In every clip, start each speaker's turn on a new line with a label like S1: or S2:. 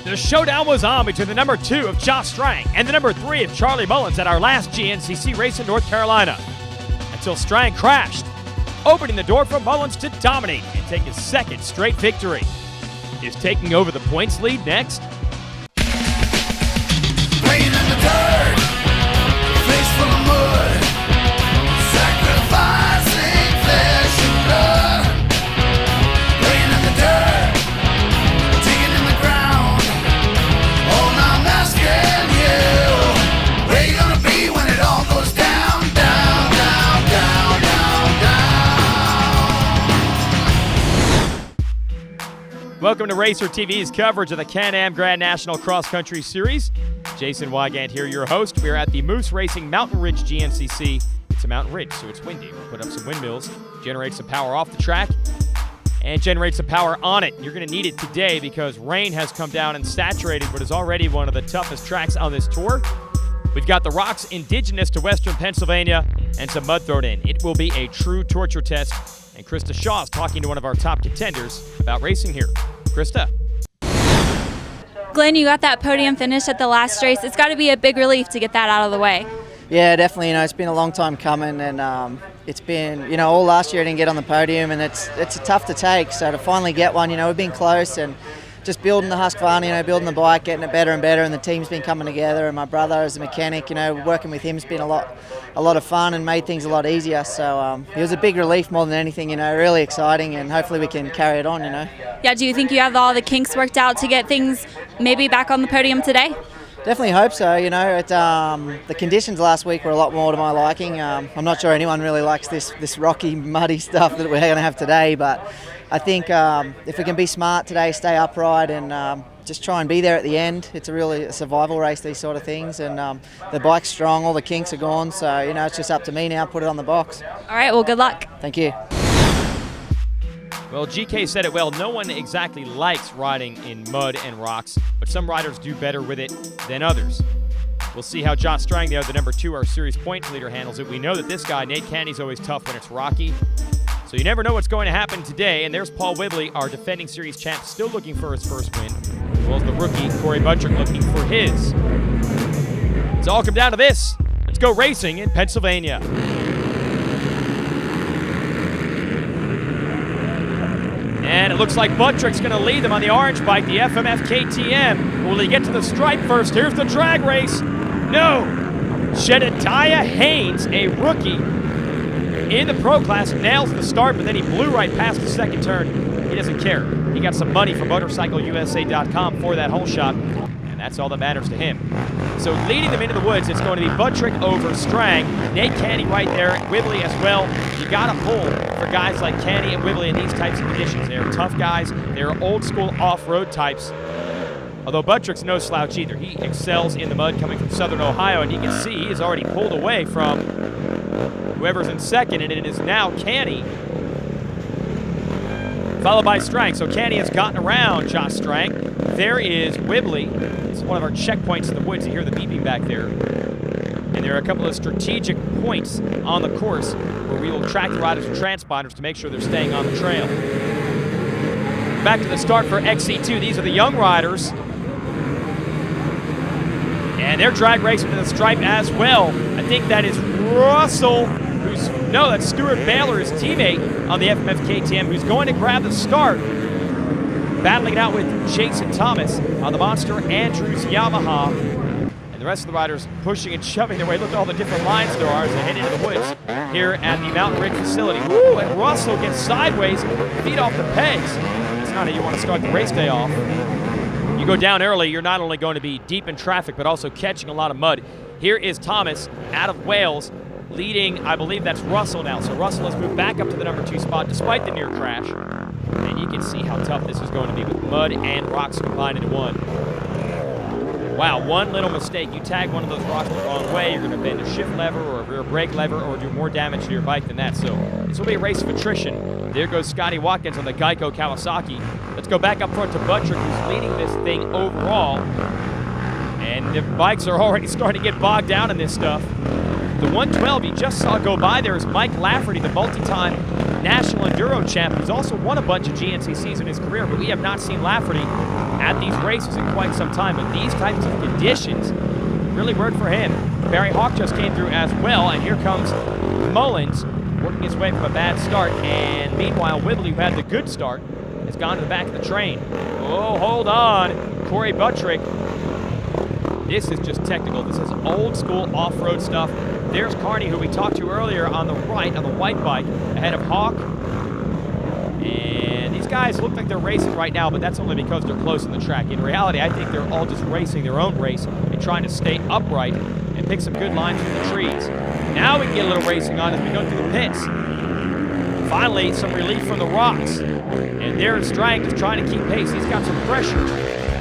S1: The showdown was on between the number 2 of Josh Strang and the number 3 of Charlie Mullins at our last GNCC race in North Carolina, until Strang crashed, opening the door for Mullins to dominate and take his second straight victory. Is taking over the points lead next?
S2: Playing in the dirt, face full of mud, sacrificing flesh and blood. Playing in the dirt, digging in the ground. Oh, now I'm asking you, where you gonna be when it all goes down, down, down, down, down, down?
S1: Welcome to Racer TV's coverage of the Can-Am Grand National Cross Country Series. Jason Wygant here, your host. We are at the Moose Racing Mountain Ridge GNCC. It's a mountain ridge, so it's windy. We'll put up some windmills, generate some power off the track, and generate some power on it. You're going to need it today because rain has come down and saturated what is already one of the toughest tracks on this tour. We've got the rocks indigenous to western Pennsylvania and some mud thrown in. It will be a true torture test, and Krista Shaw is talking to one of our top contenders about racing here. Krista.
S3: Glenn, you got that podium finish at the last race. It's got to be a big relief to get that out of the way.
S4: Yeah, definitely. It's been a long time coming, and it's been, all last year I didn't get on the podium, and it's tough to take. So to finally get one, we've been close, and just building the Husqvarna, building the bike, getting it better and better, and the team's been coming together. And my brother as a mechanic, working with him's been a lot of fun and made things a lot easier. So it was a big relief more than anything. Really exciting, and hopefully we can carry it on.
S3: Yeah. Do you think you have all the kinks worked out to get things maybe back on the podium today?
S4: Definitely hope so. The conditions last week were a lot more to my liking. I'm not sure anyone really likes this rocky, muddy stuff that we're going to have today, but I think if we can be smart today, stay upright, and just try and be there at the end. It's a survival race, these sort of things, and the bike's strong, all the kinks are gone, so it's just up to me now, put it on the box.
S3: All right, well, good luck.
S4: Thank you.
S1: Well, GK said it well. No one exactly likes riding in mud and rocks, but some riders do better with it than others. We'll see how Josh Strang, the number 2, our series points leader, handles it. We know that this guy, Nate Candy's always tough when it's rocky. So you never know what's going to happen today. And there's Paul Whibley, our defending series champ, still looking for his first win, as well as the rookie, Corey Buttrick, looking for his. It's all come down to this. Let's go racing in Pennsylvania. And it looks like Buttrick's going to lead them on the orange bike, the FMF KTM. Will he get to the stripe first? Here's the drag race. No. Jedediah Haynes, a rookie in the pro class, nails the start, but then he blew right past the second turn. He doesn't care. He got some money from MotorcycleUSA.com for that whole shot, and that's all that matters to him. So leading them into the woods, it's going to be Buttrick over Strang. Nate Candy right there, Whibley as well. You got to pull for guys like Candy and Whibley in these types of conditions. They're tough guys. They're old school off-road types. Although Buttrick's no slouch either. He excels in the mud coming from Southern Ohio, and you can see he has already pulled away from whoever's in second, and it is now Canny, followed by Strang. So Canny has gotten around Josh Strang. There is Whibley. It's one of our checkpoints in the woods. You hear the beeping back there. And there are a couple of strategic points on the course where we will track the riders and transponders to make sure they're staying on the trail. Back to the start for XC2. These are the young riders. And they're drag racing to the stripe as well. I think that is Russell, that's Stuart Baylor, his teammate on the FMF KTM, who's going to grab the start. Battling it out with Jason Thomas on the Monster Andrews Yamaha. And the rest of the riders pushing and shoving their way. Look at all the different lines there are as they head into the woods here at the Mountain Ridge facility. Woo, and Russell gets sideways, feet off the pegs. That's not how you want to start the race day off. You go down early, you're not only going to be deep in traffic, but also catching a lot of mud. Here is Thomas out of Wales, leading, I believe that's Russell now. So Russell has moved back up to the number 2 spot despite the near crash. And you can see how tough this is going to be with mud and rocks combined into one. Wow, one little mistake. You tag one of those rocks the wrong way, you're going to bend a shift lever or a rear brake lever or do more damage to your bike than that. So this will be a race of attrition. There goes Scotty Watkins on the Geico Kawasaki. Let's go back up front to Buttrick, who's leading this thing overall. And the bikes are already starting to get bogged down in this stuff. The 112 you just saw go by there is Mike Lafferty, the multi-time national enduro champ who's also won a bunch of GNCCs in his career, but we have not seen Lafferty at these races in quite some time. But these types of conditions really work for him. Barry Hawk just came through as well, and here comes Mullins working his way from a bad start. And meanwhile, Whibley, who had the good start, has gone to the back of the train. Oh, hold on. Corey Buttrick. This is just technical. This is old school off-road stuff. There's Carney, who we talked to earlier on the right, on the white bike, ahead of Hawk. And these guys look like they're racing right now, but that's only because they're close in the track. In reality, I think they're all just racing their own race and trying to stay upright and pick some good lines from the trees. Now we can get a little racing on as we go through the pits. Finally, some relief from the rocks. And there's Strang just trying to keep pace. He's got some pressure.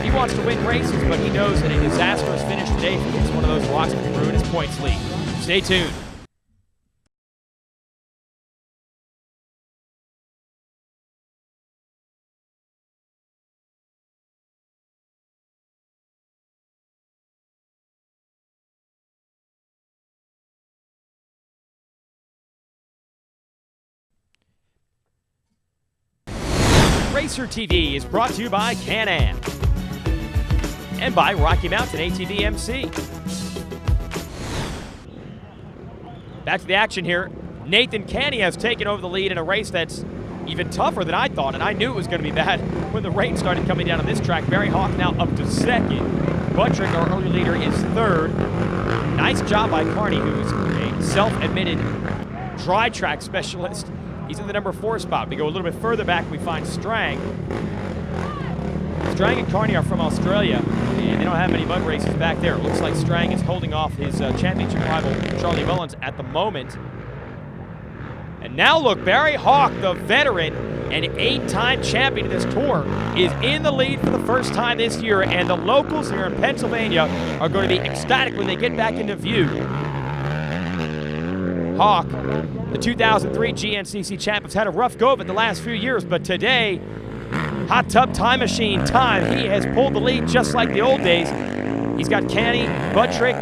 S1: He wants to win races, but he knows that a disastrous finish today if he hits one of those rocks can ruin his points lead. Stay tuned. Racer TV is brought to you by Can-Am and by Rocky Mountain ATV MC. Back to the action here. Nathan Canny has taken over the lead in a race that's even tougher than I thought, and I knew it was going to be bad when the rain started coming down on this track. Barry Hawk now up to second. Buttrick, our early leader, is third. Nice job by Carney, who's a self-admitted dry track specialist. He's in the number 4 spot. We go a little bit further back, we find Strang. Strang and Carney are from Australia, and they don't have many mud races back there. It looks like Strang is holding off his championship rival, Charlie Mullins, at the moment. And now look, Barry Hawk, the veteran and 8-time champion of this tour, is in the lead for the first time this year, and the locals here in Pennsylvania are going to be ecstatic when they get back into view. Hawk, the 2003 GNCC champ, has had a rough go of it the last few years, but today, hot tub time machine time, he has pulled the lead just like the old days. He's got Canny, Buttrick,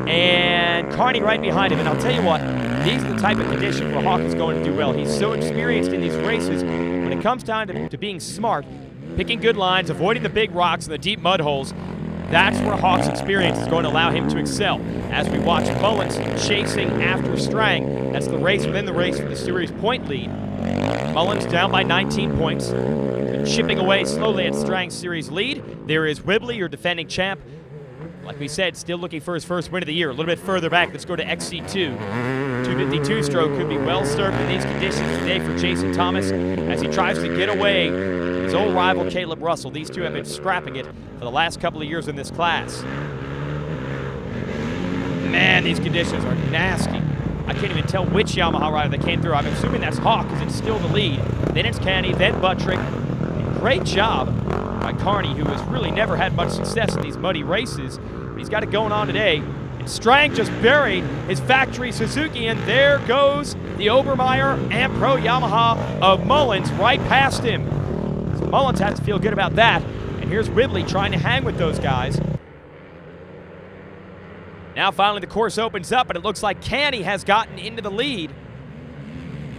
S1: and Carney right behind him. And I'll tell you what, these are the type of conditions where Hawk is going to do well. He's so experienced in these races. When it comes down to being smart, picking good lines, avoiding the big rocks and the deep mud holes, that's where Hawk's experience is going to allow him to excel. As we watch Mullins chasing after Strang, that's the race within the race for the series point lead. Mullins down by 19 points, chipping away slowly at Strang's series lead. There is Whibley, your defending champ. Like we said, still looking for his first win of the year. A little bit further back, let's go to XC2. 252 stroke could be well served in these conditions today for Jason Thomas as he tries to get away from his old rival Caleb Russell. These two have been scrapping it for the last couple of years in this class. Man, these conditions are nasty. I can't even tell which Yamaha rider that came through. I'm assuming that's Hawk because it's still the lead. Then it's Canny, then Buttrick. Great job by Carney, who has really never had much success in these muddy races, but he's got it going on today. And Strang just buried his factory Suzuki, and there goes the Obermeyer and Pro Yamaha of Mullins right past him. So Mullins has to feel good about that. And here's Whibley trying to hang with those guys. Now finally the course opens up, and it looks like Canny has gotten into the lead.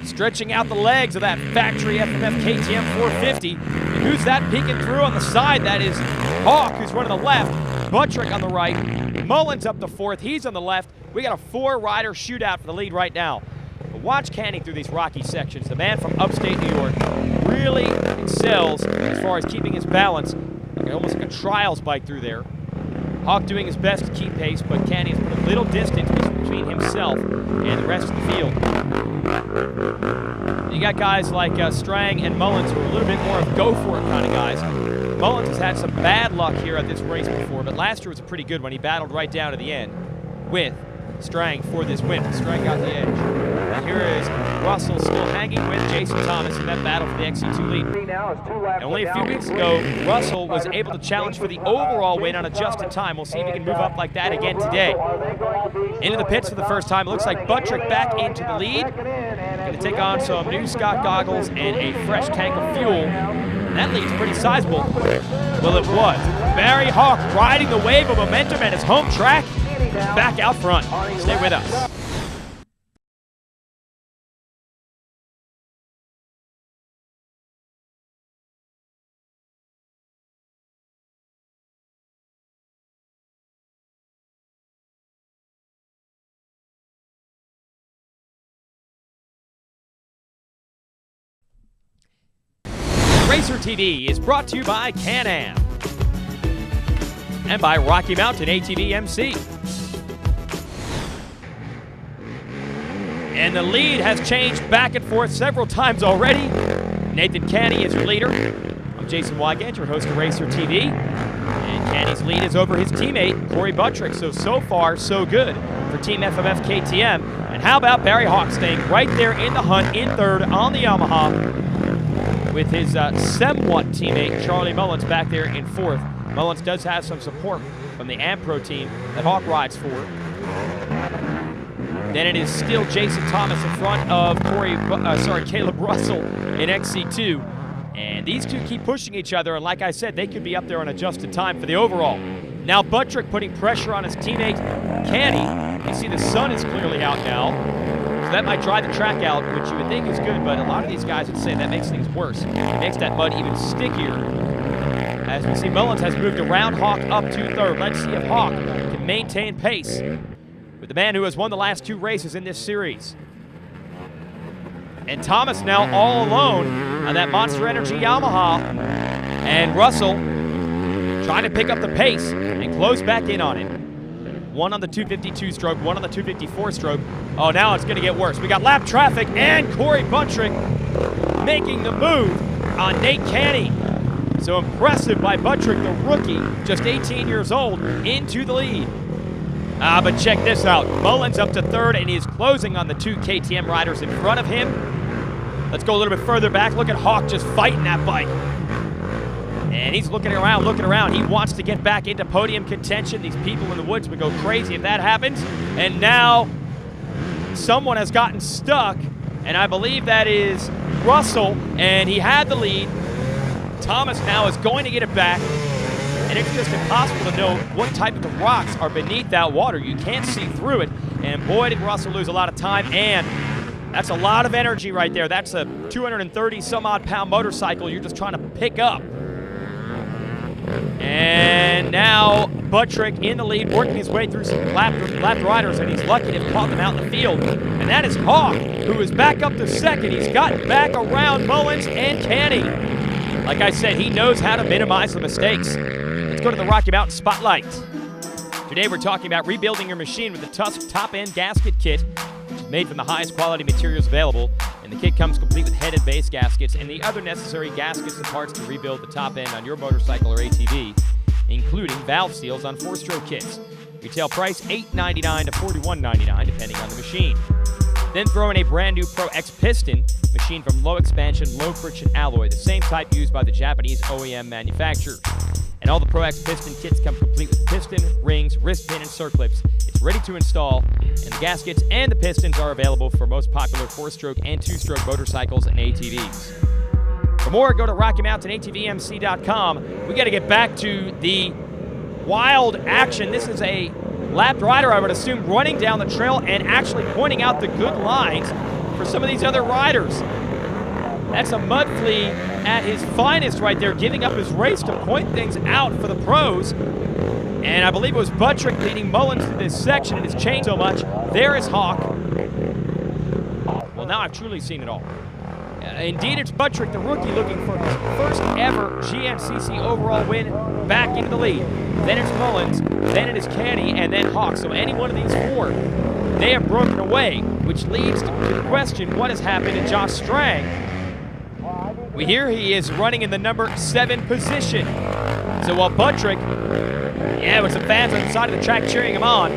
S1: Stretching out the legs of that factory FMF KTM 450. And who's that peeking through on the side? That is Hawk, who's running the left. Buttrick on the right. Mullins up the 4th. He's on the left. We got a 4-rider shootout for the lead right now. But watch Canny through these rocky sections. The man from upstate New York really excels as far as keeping his balance. Almost like a trials bike through there. Hawk doing his best to keep pace, but Canny has put a little distance between himself and the rest of the field. You got guys like Strang and Mullins who are a little bit more of go-for-it kind of guys. Mullins has had some bad luck here at this race before, but last year was a pretty good one. He battled right down to the end with Strang for this win. Strang got the edge. And here is Russell still hanging with Jason Thomas in that battle for the XC2 lead. And only a few weeks ago, Russell was able to challenge for the overall win on a just-in-time. We'll see if he can move up like that again today. Into the pits for the first time. It looks like Buttrick back into the lead. Going to take on some new Scott goggles and a fresh tank of fuel. And that lead's pretty sizable. Well, it was. Barry Hawk riding the wave of momentum at his home track. Back out front. Stay with us. Racer TV is brought to you by Can-Am and by Rocky Mountain ATV MC. And the lead has changed back and forth several times already. Nathan Canny is your leader. I'm Jason Wygant, your host of Racer TV. And Canny's lead is over his teammate, Corey Buttrick. So far, so good for Team FMF KTM. And how about Barry Hawk staying right there in the hunt in third on the Yamaha with his somewhat teammate, Charlie Mullins, back there in fourth. Mullins does have some support from the Ampro team that Hawk rides for. Then it is still Jason Thomas in front of Caleb Russell in XC2. And these two keep pushing each other, and like I said, they could be up there on adjusted time for the overall. Now Buttrick putting pressure on his teammate, Canny. You see the sun is clearly out now, so that might dry the track out, which you would think is good, but a lot of these guys would say that makes things worse. It makes that mud even stickier. As we see, Mullins has moved around Hawk up to third. Let's see if Hawk can maintain pace with the man who has won the last two races in this series. And Thomas now all alone on that Monster Energy Yamaha. And Russell trying to pick up the pace and close back in on him. One on the 252 stroke, one on the 254 stroke. Oh, now it's going to get worse. We got lap traffic and Corey Buttrick making the move on Nate Canny. So impressive by Buttrick, the rookie, just 18 years old, into the lead. But check this out. Mullins up to third, and he is closing on the two KTM riders in front of him. Let's go a little bit further back. Look at Hawk just fighting that bike. And he's looking around. He wants to get back into podium contention. These people in the woods would go crazy if that happens. And now someone has gotten stuck, and I believe that is Russell, and he had the lead. Thomas now is going to get it back. And it's just impossible to know what type of rocks are beneath that water. You can't see through it. And boy, did Russell lose a lot of time. And that's a lot of energy right there. That's a 230 some odd pound motorcycle you're just trying to pick up. And now Buttrick in the lead, working his way through some lapped riders, and he's lucky to have caught them out in the field. And that is Hawk, who is back up to second. He's gotten back around Mullins and Canny. Like I said, he knows how to minimize the mistakes. Let's go to the Rocky Mountain Spotlight. Today we're talking about rebuilding your machine with the Tusks top-end gasket kit, which is made from the highest quality materials available. And the kit comes complete with head and base gaskets and the other necessary gaskets and parts to rebuild the top end on your motorcycle or ATV, including valve seals on 4-stroke kits. Retail price $8.99 to $41.99 depending on the machine. Then throw in a brand new Pro X piston, machine from low expansion, low friction alloy, the same type used by the Japanese OEM manufacturer. And all the Pro X piston kits come complete with piston, rings, wrist pin, and circlips. It's ready to install, and the gaskets and the pistons are available for most popular 4-stroke and 2-stroke motorcycles and ATVs. For more, go to RockyMountainATVMC.com. We got to get back to the wild action. This is a lapped rider, I would assume, running down the trail and actually pointing out the good lines for some of these other riders. That's a mud flea at his finest right there, giving up his race to point things out for the pros. And I believe it was Buttrick leading Mullins to this section, and it's changed so much. There is Hawk. Well, now I've truly seen it all. Indeed, it's Buttrick, the rookie, looking for his first ever GNCC overall win back into the lead. Then it's Mullins, then it is Canny, and then Hawk. So any one of these four, they have broken away, which leads to the question, what has happened to Josh Strang? We hear he is running in the number 7 position. So while Buttrick, with some fans on the side of the track cheering him on,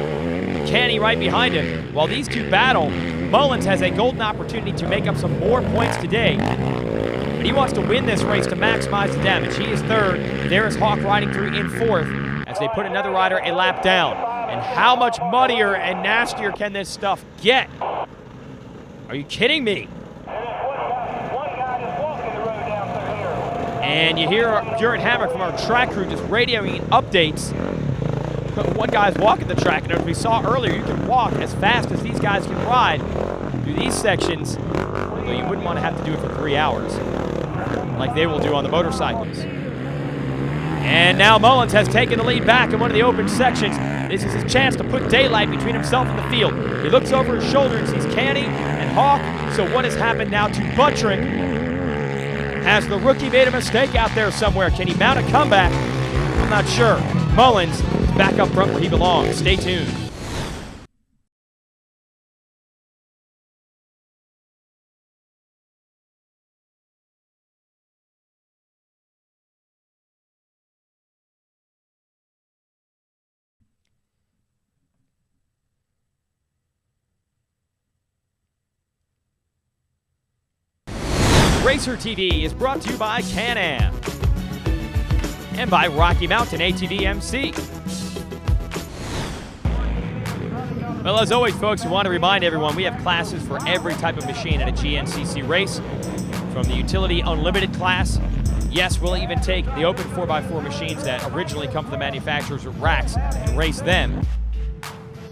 S1: Canny right behind him. While these two battle, Mullins has a golden opportunity to make up some more points today. But he wants to win this race to maximize the damage. He is third. There is Hawk riding through in fourth as they put another rider a lap down. And how much muddier and nastier can this stuff get? Are you kidding me? And you hear Pure and Hammer from our track crew just radioing updates. One guy's walking the track, and as we saw earlier, you can walk as fast as these guys can ride through these sections, although you wouldn't want to have to do it for 3 hours, like they will do on the motorcycles. And now Mullins has taken the lead back in one of the open sections. This is his chance to put daylight between himself and the field. He looks over his shoulder and sees Canny and Hawk. So what has happened now to Buttrick? Has the rookie made a mistake out there somewhere? Can he mount a comeback? I'm not sure. Mullins is back up front where he belongs. Stay tuned. Racer TV is brought to you by Can-Am and by Rocky Mountain ATV MC. Well, as always, folks, we want to remind everyone we have classes for every type of machine at a GNCC race, from the utility unlimited class. Yes, we'll even take the open 4x4 machines that originally come from the manufacturers with racks and race them.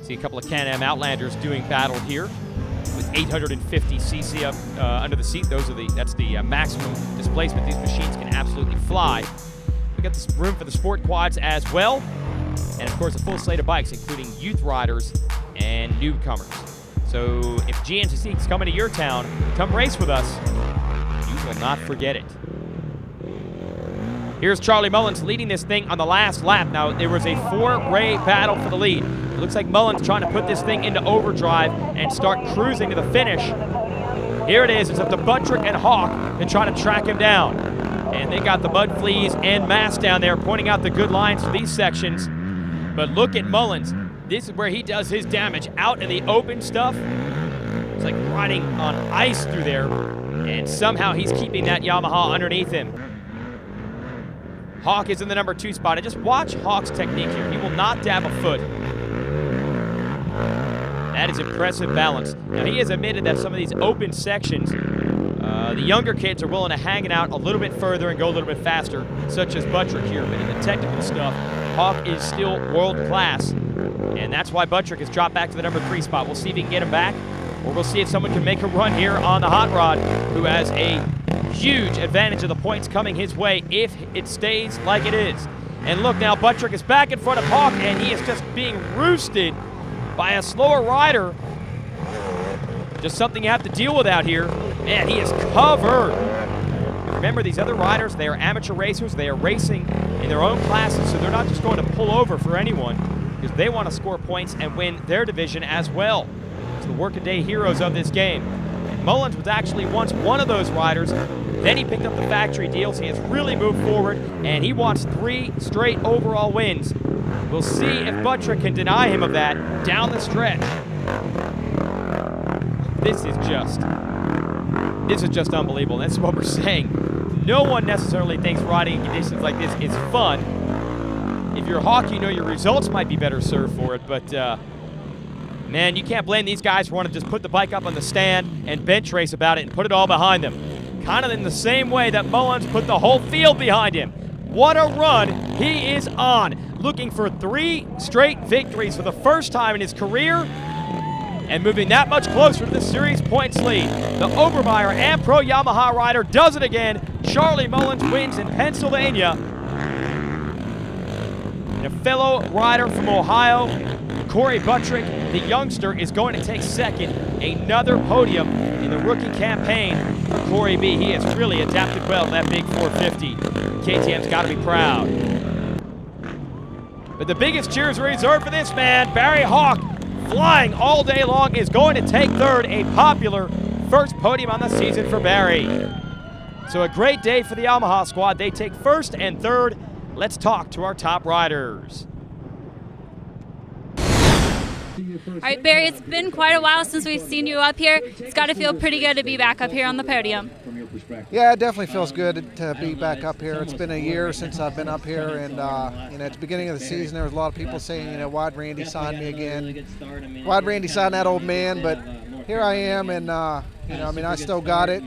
S1: See a couple of Can-Am Outlanders doing battle here with 850cc up under the seat. That's the maximum displacement. These machines can absolutely fly. We got this room for the sport quads as well, and of course a full slate of bikes, including youth riders and newcomers. So if GNCC is coming to your town, come race with us. You will not forget it. Here's Charlie Mullins leading this thing on the last lap. Now, there was a four-way battle for the lead. It looks like Mullins trying to put this thing into overdrive and start cruising to the finish. Here it is. It's up to Buttrick and Hawk and trying to track him down. And they got the Mud Fleas and Mass down there pointing out the good lines for these sections. But look at Mullins. This is where he does his damage out in the open stuff. It's like riding on ice through there. And somehow he's keeping that Yamaha underneath him. Hawk is in the number 2 spot. And just watch Hawk's technique here. He will not dab a foot. That is impressive balance. Now, he has admitted that some of these open sections, the younger kids are willing to hang it out a little bit further and go a little bit faster, such as Buttrick here. But in the technical stuff, Hawk is still world class. And that's why Buttrick has dropped back to the number 3 spot. We'll see if he can get him back, or we'll see if someone can make a run here on the Hot Rod, who has a huge advantage of the points coming his way if it stays like it is. And look now, Buttrick is back in front of Hawk, and he is just being roosted by a slower rider. Just something you have to deal with out here. Man, he is covered. Remember, these other riders, they are amateur racers. They are racing in their own classes, so they're not just going to pull over for anyone, because they want to score points and win their division as well. It's the workaday heroes of this game. And Mullins was actually once one of those riders. Then he picked up the factory deals. He has really moved forward, and he wants 3 straight overall wins. We'll see if Buttrick can deny him of that down the stretch. This is just unbelievable. That's what we're saying. No one necessarily thinks riding in conditions like this is fun. If you're Hawk, you know your results might be better served for it, but man, you can't blame these guys for wanting to just put the bike up on the stand and bench race about it and put it all behind them. Kind of in the same way that Mullins put the whole field behind him. What a run he is on. Looking for 3 straight victories for the first time in his career and moving that much closer to the series points lead. The Obermeyer and Pro Yamaha rider does it again. Charlie Mullins wins in Pennsylvania. And a fellow rider from Ohio, Corey Buttrick, the youngster, is going to take second. Another podium in the rookie campaign for Corey B. He has really adapted well to that big 450. KTM's got to be proud. But the biggest cheers are reserved for this man. Barry Hawk, flying all day long, is going to take third. A popular first podium on the season for Barry. So a great day for the Yamaha squad. They take first and third. Let's talk to our top riders.
S3: All right, Barry, it's been quite a while since we've seen you up here. It's got to feel pretty good to be back up here on the podium.
S5: Yeah, it definitely feels good to be back up here. It's been a year since I've been up here, and at the beginning of the season, there was a lot of people saying, why'd Randy sign me again? Why'd Randy sign that old man? But here I am, and I still got it.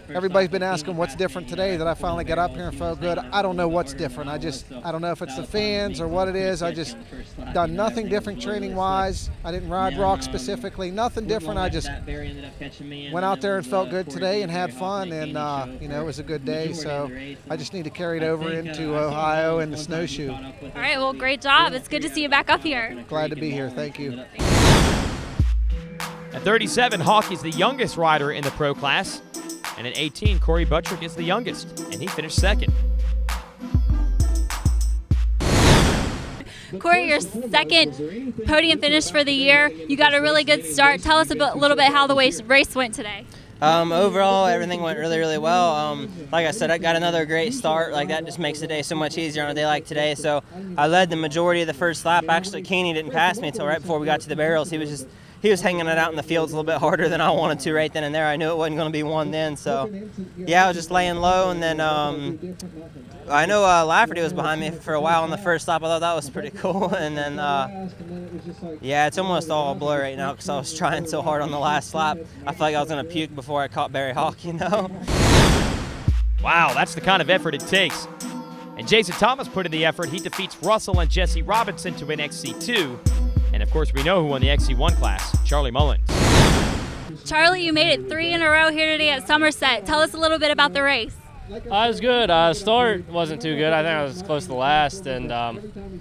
S5: Everybody's been asking what's different today that I finally got up here and felt good. I don't know what's different. I don't know if it's the fans or what it is. I just done nothing different training-wise. I didn't ride rock specifically, nothing different. I just went out there and felt good today and had fun, and it was a good day. So I just need to carry it over into Ohio and the snowshoe.
S3: All right, well, great job. It's good to see you back up here.
S5: Glad to be here. Thank you.
S1: At 37, Hawk is the youngest rider in the pro class. And in 18, Corey Buttrick is the youngest, and he finished second.
S3: Corey, your second podium finish for the year. You got a really good start. Tell us a little bit how the race went today.
S6: Overall, everything went really, really well. Like I said, I got another great start. Like, that just makes the day so much easier on a day like today. So I led the majority of the first lap. Actually, Keeney didn't pass me until right before we got to the barrels. He was hanging it out in the fields a little bit harder than I wanted to right then and there. I knew it wasn't going to be one then. So, yeah, I was just laying low. And then I know Lafferty was behind me for a while on the first lap. I thought that was pretty cool. And then, yeah, it's almost all a blur right now because I was trying so hard on the last lap. I felt like I was going to puke before I caught Barry Hawk, you know?
S1: Wow, that's the kind of effort it takes. And Jason Thomas put in the effort. He defeats Russell and Jesse Robinson to win XC2. And, of course, we know who won the XC1 class, Charlie Mullins.
S3: Charlie, you made it 3 in a row here today at Somerset. Tell us a little bit about the race.
S7: It was good. Start wasn't too good. I think I was close to last, and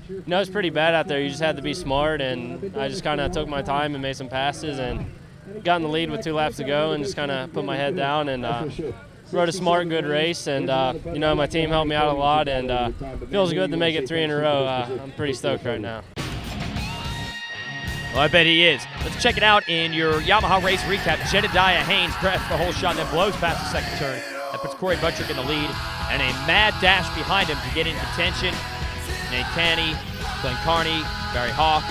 S7: you know, it was pretty bad out there. You just had to be smart, and I just kind of took my time and made some passes and got in the lead with 2 laps to go and just kind of put my head down and rode a smart, good race. And you know, my team helped me out a lot, and feels good to make it 3 in a row. I'm pretty stoked right now.
S1: Well, I bet he is. Let's check it out in your Yamaha race recap. Jedediah Haynes grabs the whole shot and then blows past the second turn. That puts Corey Buttrick in the lead, and a mad dash behind him to get in contention. Nate Canny, Glenn Carney, Barry Hawk.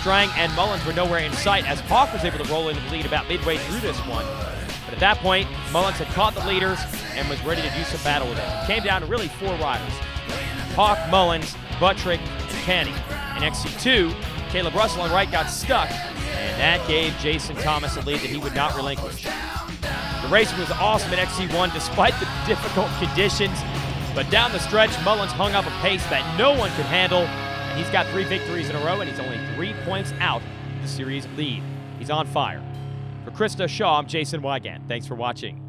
S1: Strang and Mullins were nowhere in sight as Hawk was able to roll into the lead about midway through this one. But at that point, Mullins had caught the leaders and was ready to do some battle with it. It came down to really 4 riders. Hawk, Mullins, Buttrick, Canny. In XC2, Caleb Russell and Wright got stuck, and that gave Jason Thomas a lead that he would not relinquish. The race was awesome at XC1 despite the difficult conditions, but down the stretch, Mullins hung up a pace that no one could handle, and he's got 3 victories in a row, and he's only 3 points out of the series lead. He's on fire. For Krista Shaw, I'm Jason Wygant. Thanks for watching.